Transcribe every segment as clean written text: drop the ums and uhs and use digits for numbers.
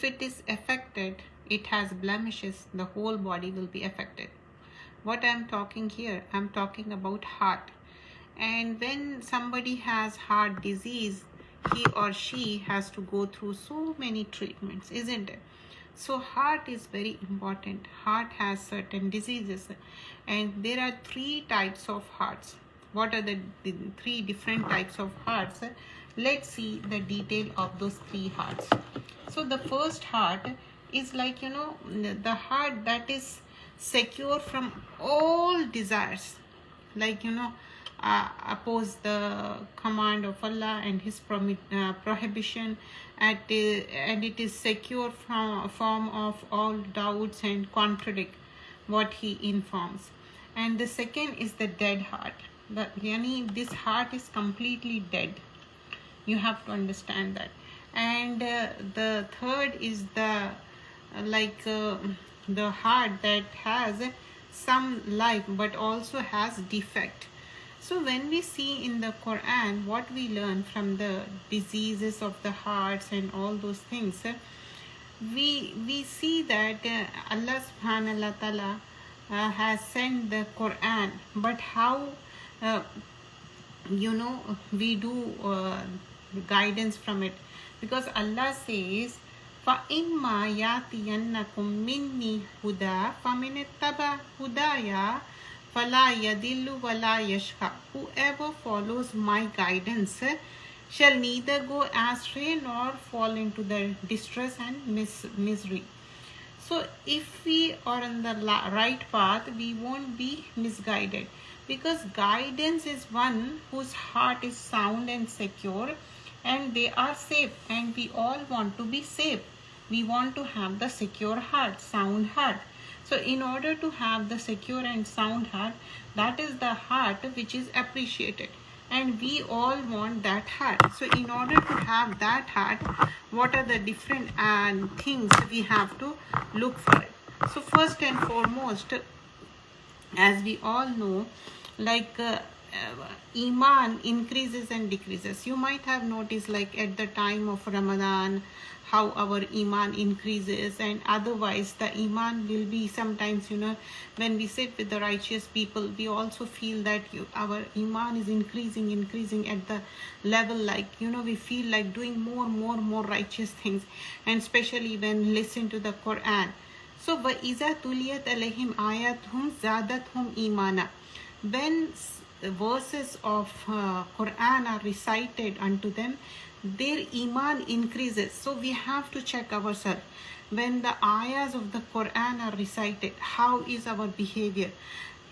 If it is affected, it has blemishes, the whole body will be affected. What I'm talking here, I'm talking about heart. And when somebody has heart disease, he or she has to go through so many treatments, isn't it? So heart is very important. Heart has certain diseases, and there are three types of hearts. What are the three different types of hearts? Let's see the detail of those three hearts. So the first heart is like, the heart that is secure from all desires, like, oppose the command of Allah and his prohibition, and it is secure from a form of all doubts and contradict what he informs. And the second is the dead heart. This heart is completely dead. You have to understand that. And the third is the the heart that has some life but also has defect. So when we see in the Quran what we learn from the diseases of the hearts and all those things, we see that Allah subhanahu wa ta'ala has sent the Quran, but how we do guidance from it, because Allah says فَإِمَّا يَأْتِيَنَّكُم مِّنِّي هُدًى فَمَنِ اتَّبَعَ هُدَايَ فَلَا يَضِلُّ وَلَا يَشْقَى. Whoever follows my guidance shall neither go astray nor fall into the distress and misery. So if we are on the right path, we won't be misguided, because guidance is one whose heart is sound and secure, and they are safe, and we all want to be safe. We want to have the secure heart, sound heart. So in order to have the secure and sound heart, that is the heart which is appreciated, and we all want that heart. So in order to have that heart, what are the different things we have to look for it? So first and foremost, as we all know, Iman increases and decreases. You might have noticed, like at the time of Ramadan, how our Iman increases, and otherwise the Iman will be sometimes, when we sit with the righteous people, we also feel that our Iman is increasing at the level, like, we feel like doing more righteous things, and especially when listen to the Quran. So, وَإِذَا تُلِيَتْ عَلَيْهِمْ آيَاتُهُمْ زَادَتْهُمْ إِيمَانًا. When the verses of Quran are recited unto them, their Iman increases. So we have to check ourselves. When the ayahs of the Quran are recited, how is our behavior?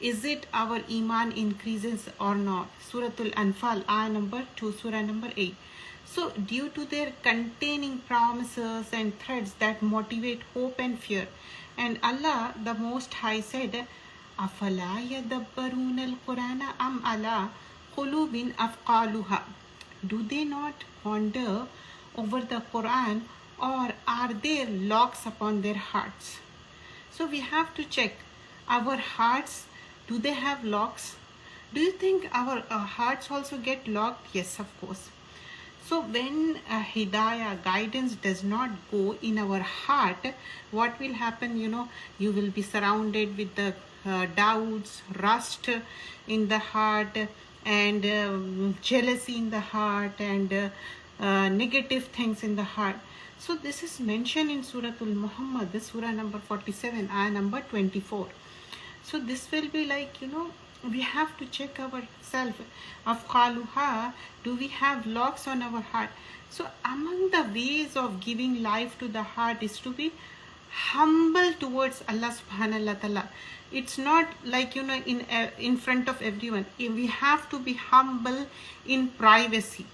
Is it our Iman increases or not? Suratul Anfal, ayah number 2, surah number 8. So due to their containing promises and threats that motivate hope and fear, and Allah the Most High said, أَفَلَا يَدَبَّرُونَ الْقُرْآنَ أَمْ عَلَىٰ قُلُوبٍ أَفْقَالُهَا. Do they not ponder over the Quran, or are there locks upon their hearts? So we have to check our hearts. Do they have locks? Do you think our hearts also get locked? Yes, of course. So when hidayah, guidance, does not go in our heart, what will happen? You will be surrounded with the doubts, rust in the heart, and jealousy in the heart, and negative things in the heart. So this is mentioned in Surah Al-Muhammad, the surah number 47, ayah number 24. So this will be like, we have to check ourselves. Afqaluha, do we have locks on our heart? So among the ways of giving life to the heart is to be humble towards Allah subhanahu wa ta'ala. It's not like, in front of everyone. We have to be humble in privacy.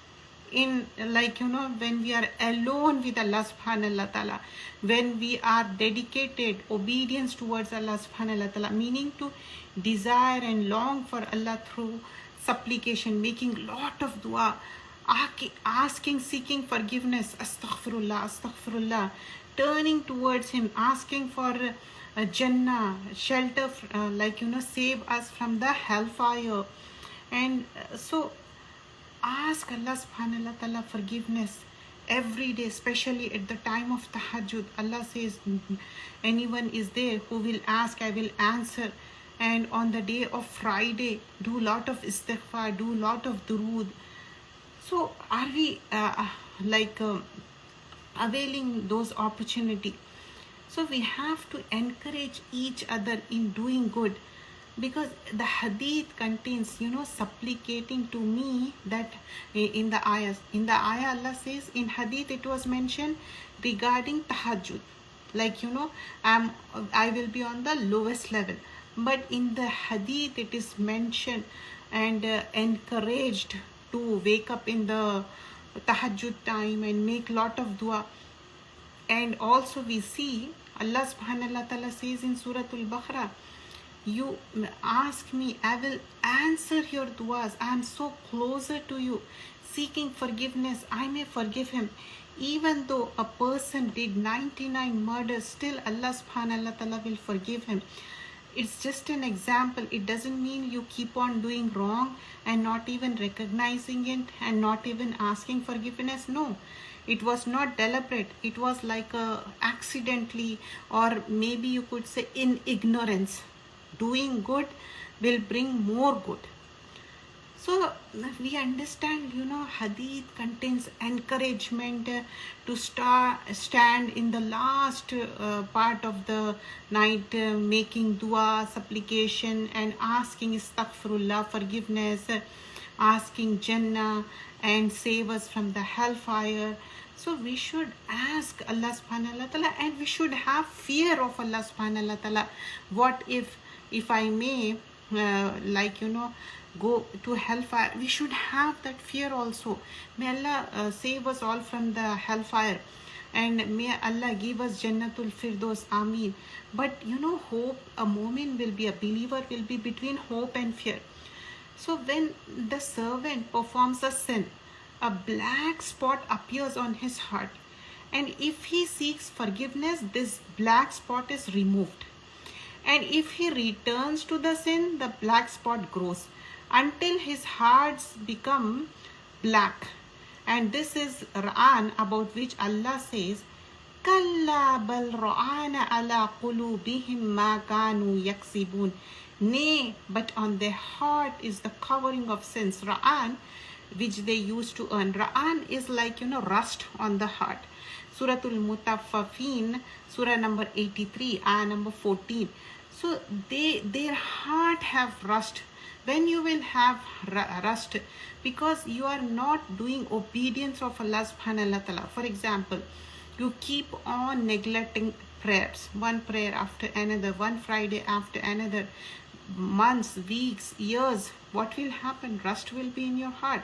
In when we are alone with Allah subhanahu wa ta'ala, when we are dedicated obedience towards Allah subhanahu wa ta'ala, meaning to desire and long for Allah through supplication, making lot of dua, asking, seeking forgiveness, astaghfirullah, turning towards him, asking for Jannah, shelter, save us from the hellfire. And so ask Allah subhanahu wa ta'ala forgiveness, every day, especially at the time of tahajjud. Allah says, anyone is there who will ask, I will answer. And on the day of Friday, do lot of istighfar, do lot of durood. So are we availing those opportunity? So we have to encourage each other in doing good, because the hadith contains, supplicating to me, that in the ayahs. In the ayah, Allah says, in hadith it was mentioned regarding tahajjud, like, I will be on the lowest level. But in the hadith it is mentioned and encouraged to wake up in the tahajjud time and make lot of dua. And also we see Allah subhanahu wa ta'ala says in Surah Al-Baqarah, you ask me, I will answer your duas. I am so closer to you. Seeking forgiveness, I may forgive him. Even though a person did 99 murders, still Allah subhanahu wa ta'ala will forgive him. It's just an example. It doesn't mean you keep on doing wrong and not even recognizing it and not even asking forgiveness. No, it was not deliberate. It was like accidentally, or maybe you could say in ignorance. Doing good will bring more good. So we understand, hadith contains encouragement to stand in the last part of the night, making dua, supplication, and asking astaghfirullah, forgiveness, asking Jannah, and save us from the hellfire. So we should ask Allah subhanahu wa ta'ala, and we should have fear of Allah subhanahu wa ta'ala. What if I may, go to hellfire? We should have that fear also. May Allah save us all from the hellfire, and may Allah give us Jannatul Firdaus. Ameen. But hope, a mu'min will be, a believer will be between hope and fear. So when the servant performs a sin, a black spot appears on his heart, and if he seeks forgiveness, this black spot is removed. And if he returns to the sin, the black spot grows until his hearts become black. And this is Ra'an, about which Allah says, Kalla bal ra'ana ala qulubihim ma kanu yaksibun. Nay, but on their heart is the covering of sins. Ra'an, which they used to earn. Ra'an is like, rust on the heart. Suratul Mutaffafin, Surah number 83, ayah number 14. So their heart have rust. When you will have rust, because you are not doing obedience of Allah subhanahu wa ta'ala. For example, you keep on neglecting prayers, one prayer after another, one Friday after another, months, weeks, years. What will happen? Rust will be in your heart.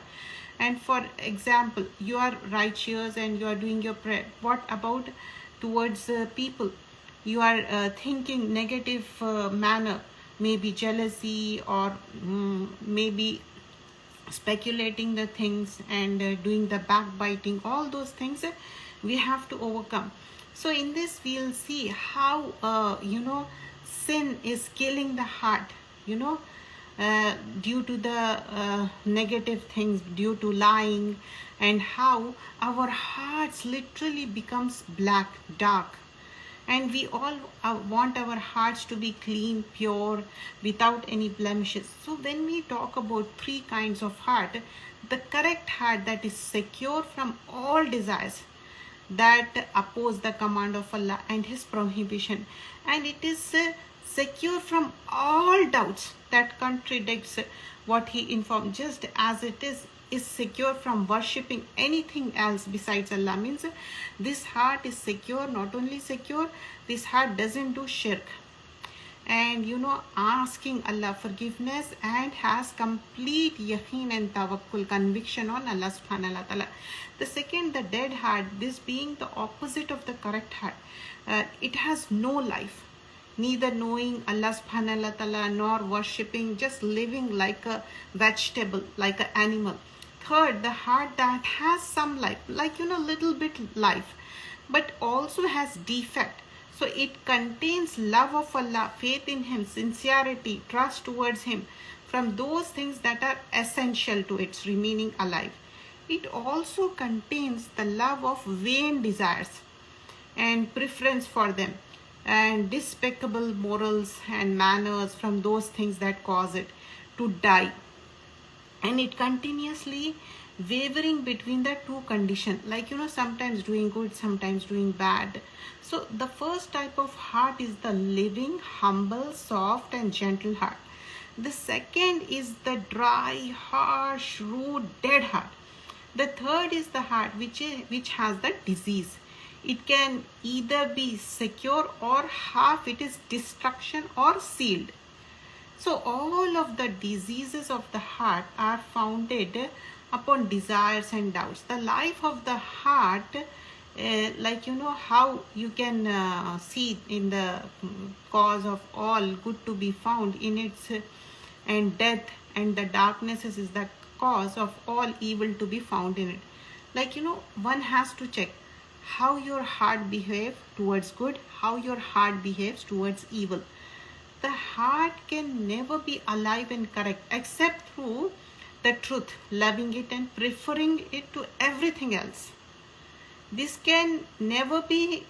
And for example, you are righteous and you are doing your prayer. What about towards people? You are thinking negative manner, maybe jealousy, or maybe speculating the things and doing the backbiting. All those things we have to overcome. So in this we'll see how sin is killing the heart, due to the negative things, due to lying, and how our hearts literally becomes black, dark. And we all want our hearts to be clean, pure, without any blemishes. So when we talk about three kinds of heart, the correct heart that is secure from all desires that oppose the command of Allah and His prohibition, and it is secure from all doubts that contradicts what He informed, just as it is secure from worshipping anything else besides Allah. Means this heart is secure. Not only secure, this heart doesn't do shirk, and asking Allah forgiveness, and has complete yaqeen and tawakkul, conviction on Allah subhanahu wa ta'ala. The second, the dead heart, this being the opposite of the correct heart, it has no life, neither knowing Allah subhanahu wa ta'ala nor worshipping, just living like a vegetable, like an animal. Third, the heart that has some life, like little bit life, but also has defect. So it contains love of Allah, faith in Him, sincerity, trust towards Him, from those things that are essential to its remaining alive. It also contains the love of vain desires and preference for them, and despicable morals and manners from those things that cause it to die. And it continuously wavering between the two conditions, like sometimes doing good, sometimes doing bad. So the first type of heart is the living, humble, soft and gentle heart. The second is the dry, harsh, rude, dead heart. The third is the heart which has the disease. It can either be secure or half it is destruction or sealed. So all of the diseases of the heart are founded upon desires and doubts. The life of the heart, how you can see in the cause of all good to be found in its and death, and the darknesses is the cause of all evil to be found in it. One has to check how your heart behaves towards good, how your heart behaves towards evil. The heart can never be alive and correct except through the truth, loving it and preferring it to everything else. This can never be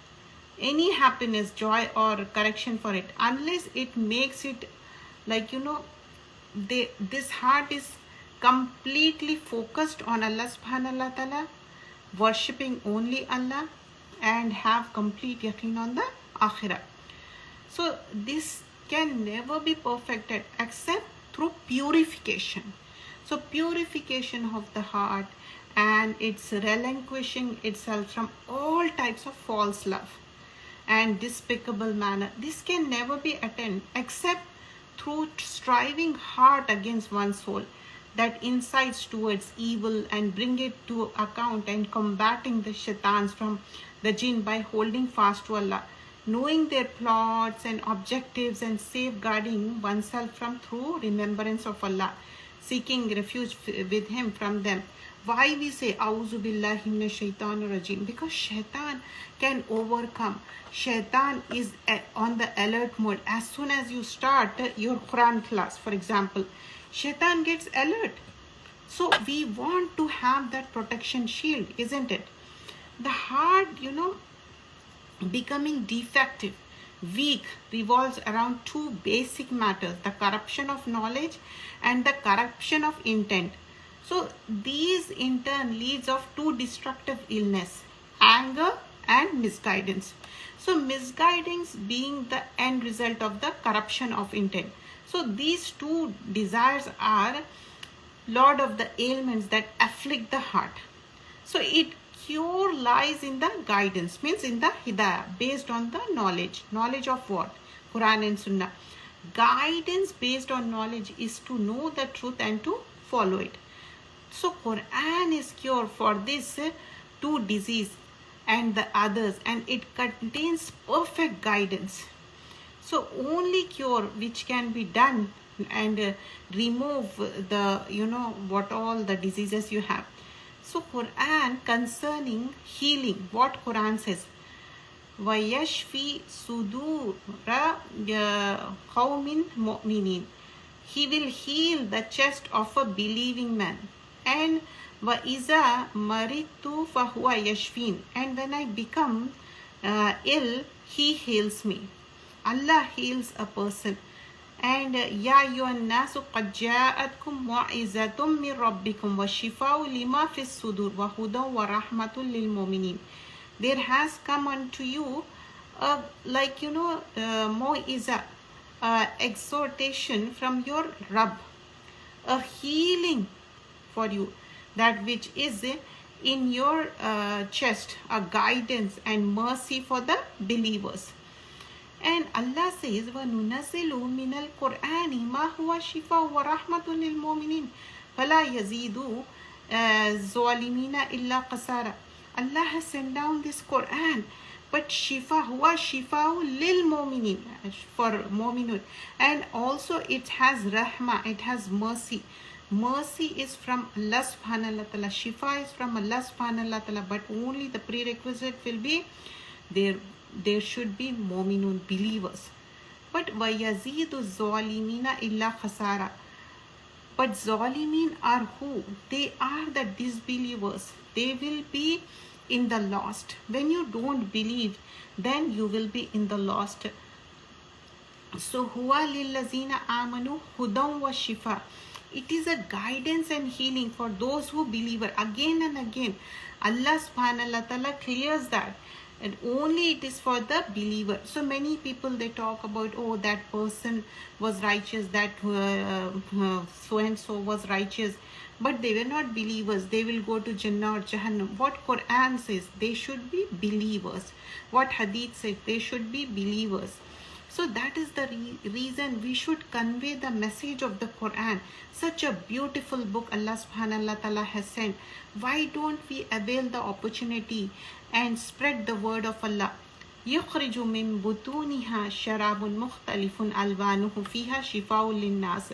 any happiness, joy or correction for it unless it makes it this heart is completely focused on Allah subhanahu wa ta'ala, worshipping only Allah and have complete yaqeen on the akhirah. So this can never be perfected except through purification. So purification of the heart and its relinquishing itself from all types of false love and despicable manner. This can never be attained except through striving hard against one's soul that incites towards evil and bring it to account, and combating the shaitans from the jinn by holding fast to Allah, knowing their plots and objectives and safeguarding oneself from through remembrance of Allah, seeking refuge with him from them. Why we say Auzu billahi minash shaitanir rajim? Because shaitan can overcome. Shaitan is on the alert mode. As soon as you start your Quran class, for example, shaitan gets alert. So we want to have that protection shield, isn't it? The heart, becoming defective, weak, revolves around two basic matters: the corruption of knowledge and the corruption of intent. So these in turn leads of two destructive illness: anger and misguidance. So misguidance being the end result of the corruption of intent. So these two desires are Lord of the ailments that afflict the heart. So it cure lies in the guidance, means in the hidayah, based on the knowledge. Knowledge of what? Quran and Sunnah. Guidance based on knowledge is to know the truth and to follow it. So Quran is cure for this two disease and the others, and it contains perfect guidance. So only cure which can be done and remove the what all the diseases you have. So Quran concerning healing, what Quran says, وَيَشْفِي صُدُورَ قَوْمٍ مُؤْمِنِينَ. He will heal the chest of a believing man. And وَإِذَا مَرِضْتُ فَهُوَ يَشْفِينَ. And when I become ill, he heals me. Allah heals a person. And يَا أَيُّهَا النَّاسُ قَدْ جَاءَتْكُمْ مَوْعِظَةٌ مِّن رَبِّكُمْ وَشِفَاءٌ لِمَا فِي الصُّدُورِ وَهُدًى وَرَحْمَةٌ لِلْمُؤْمِنِينَ. There has come unto you mo'iza, exhortation from your Rabb, a healing for you, that which is in your chest, a guidance and mercy for the believers. And Allah says, وَنُنَزِّلُ مِنَ الْقُرْآنِ مَا هُوَ شِفَاءٌ وَرَحْمَةٌ لِلْمُؤْمِنِينَ فَلَا يَزِيدُ الظَّالِمِينَ إِلَّا قَسَارًا. Allah has sent down this Quran, but shifa huwa shifa lil mu'minin, for mu'minun, and also it has rahma, it has mercy. Mercy is from Allah subhanahu wa ta'ala, shifa is from Allah subhanahu wa ta'ala, but only the prerequisite will be there should be mu'minun, believers. But وَيَزِيدُ الظَّالِمِينَ إِلَّا خَسَارًا. But Zalimin are who? They are the disbelievers. They will be in the lost. When you don't believe, then you will be in the lost. So huwa lillazina amanu hudan wa shifa. It is a guidance and healing for those who believe. Again and again, Allah subhanahu wa ta'ala clears that. And only it is for the believer. So many people, they talk about, oh, that person was righteous, that so and so was righteous, but they were not believers. They will go to Jannah or Jahannam. What Quran says, they should be believers. What Hadith says, they should be believers. So that is the reason we should convey the message of the Quran. Such a beautiful book Allah subhanahu wa ta'ala has sent. Why don't we avail the opportunity and spread the word of Allah? يخرج من بطونها شراب مختلف ألوانه فيها شفاء للناس.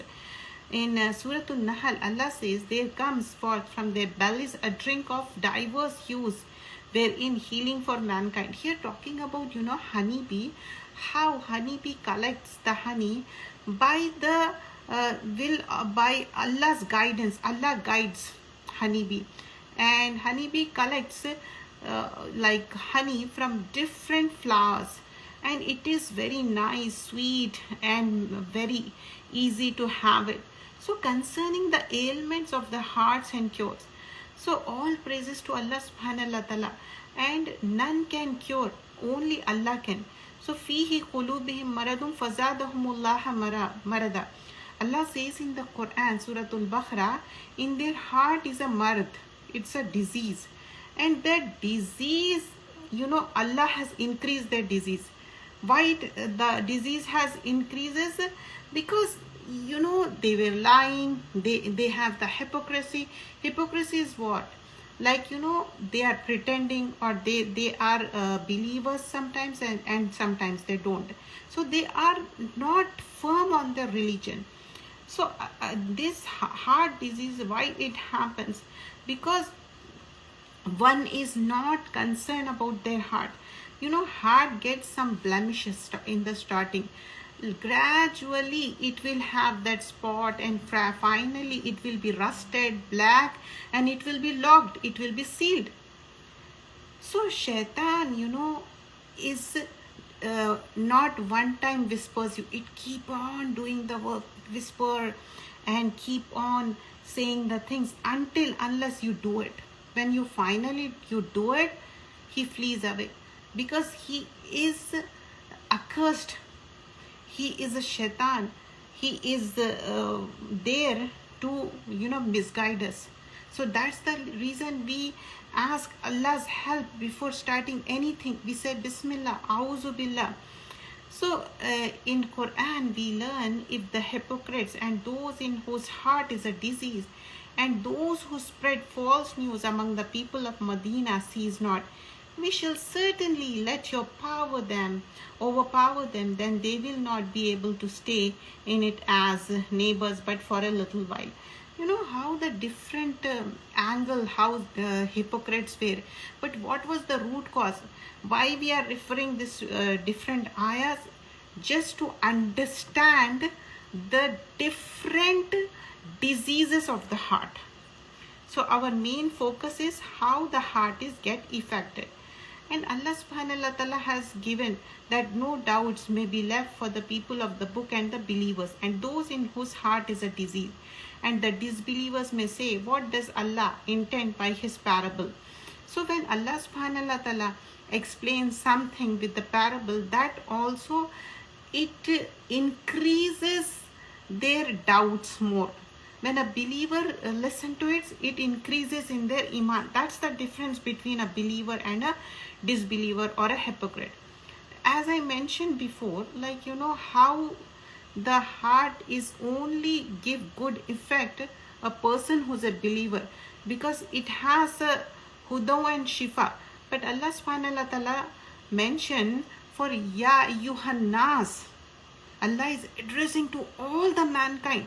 In Surah An-Nahl, Allah says, there comes forth from their bellies a drink of diverse hues, wherein healing for mankind. Here talking about, honeybee, how honeybee collects the honey by the by Allah's guidance. Allah guides honeybee, and honeybee collects like honey from different flowers, and it is very nice, sweet, and very easy to have it. So concerning the ailments of the hearts and cures, so all praises to Allah subhanahu wa ta'ala, and none can cure, only Allah can. So fihi qulubihim maradun fazadahumullaha marada. Allah says in the Quran, Surah Al-Baqarah, in their heart is a marad, it's a disease, and that disease, Allah has increased their disease. Why the disease has increases? Because they were lying, they have the hypocrisy. Hypocrisy is what? Like, they are pretending, or they are believers sometimes, and sometimes they don't. So they are not firm on their religion. So this heart disease, why it happens? Because one is not concerned about their heart. Heart gets some blemishes in the starting. Gradually it will have that spot, and finally it will be rusted black, and it will be locked, it will be sealed. So shaitan, is not one time whispers you. It keep on doing the work, whisper, and keep on saying the things unless you do it. When you finally do it, he flees away, because he is accursed. He is a shaitan. He is there to, misguide us. So that's the reason we ask Allah's help before starting anything. We say Bismillah, A'udhu Billah. So in Quran we learn, if the hypocrites and those in whose heart is a disease, and those who spread false news among the people of Medina cease not, we shall certainly let you overpower them, then they will not be able to stay in it as neighbors, but for a little while. How the different angle, how the hypocrites were. But what was the root cause? Why we are referring this different ayahs? Just to understand the different diseases of the heart. So our main focus is how the heart is get affected. And Allah subhanahu wa ta'ala has given that no doubts may be left for the people of the book and the believers, and those in whose heart is a disease. And the disbelievers may say, what does Allah intend by his parable? So when Allah subhanahu wa ta'ala explains something with the parable, that also it increases their doubts more. When a believer listens to it, it increases in their iman. That's the difference between a believer and a disbeliever or a hypocrite. As I mentioned before, like, how the heart is only give good effect a person who's a believer, because it has a hudaw and shifa. But Allah subhanahu wa ta'ala mentioned for Ya Yuhannas. Allah is addressing to all the mankind.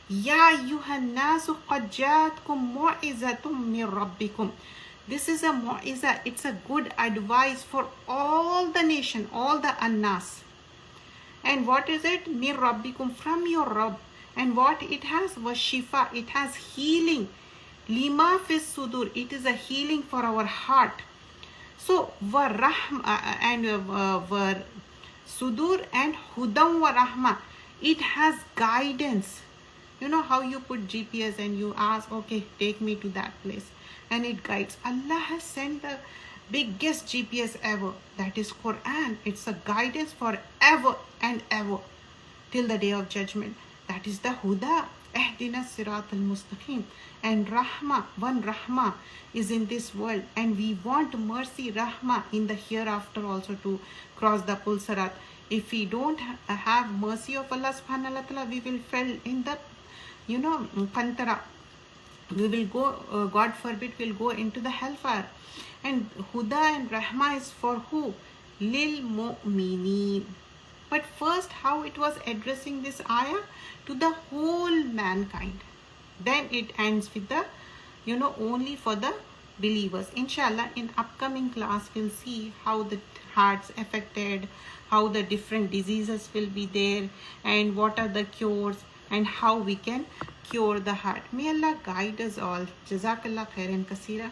Ya Yuhannasu qad ja'atkum mu'izatum min rabbikum. This is a mu'iza. It's a good advice for all the nation, all the annas. And what is it? Min rabbikum, from your Rabb. And what it has was shifa, it has healing. Lima fis sudur, it is a healing for our heart. So var rahma and var sudur and hudam wa rahma, it has guidance. You know how you put GPS and you ask, okay, take me to that place, and it guides. Allah has sent the biggest GPS ever, that is Quran. It's a guidance for ever and ever till the day of judgment. That is the huda, ehdina sirat al-mustaqim. And rahma, one rahma is in this world, and we want mercy, rahma, in the hereafter also to cross the pulsarat. If we don't have mercy of Allah subhanahu wa ta'ala, we will fall in the pantara. We will go, God forbid, will go into the hellfire. And huda and rahma is for who? Lil mu'mineen. But first, how it was addressing this ayah? To the whole mankind. Then it ends with the, only for the believers. Inshallah, in upcoming class, we'll see how the hearts affected, how the different diseases will be there, and what are the cures, and how we can cure the heart. May Allah guide us all. Jazakallah khairan kaseera.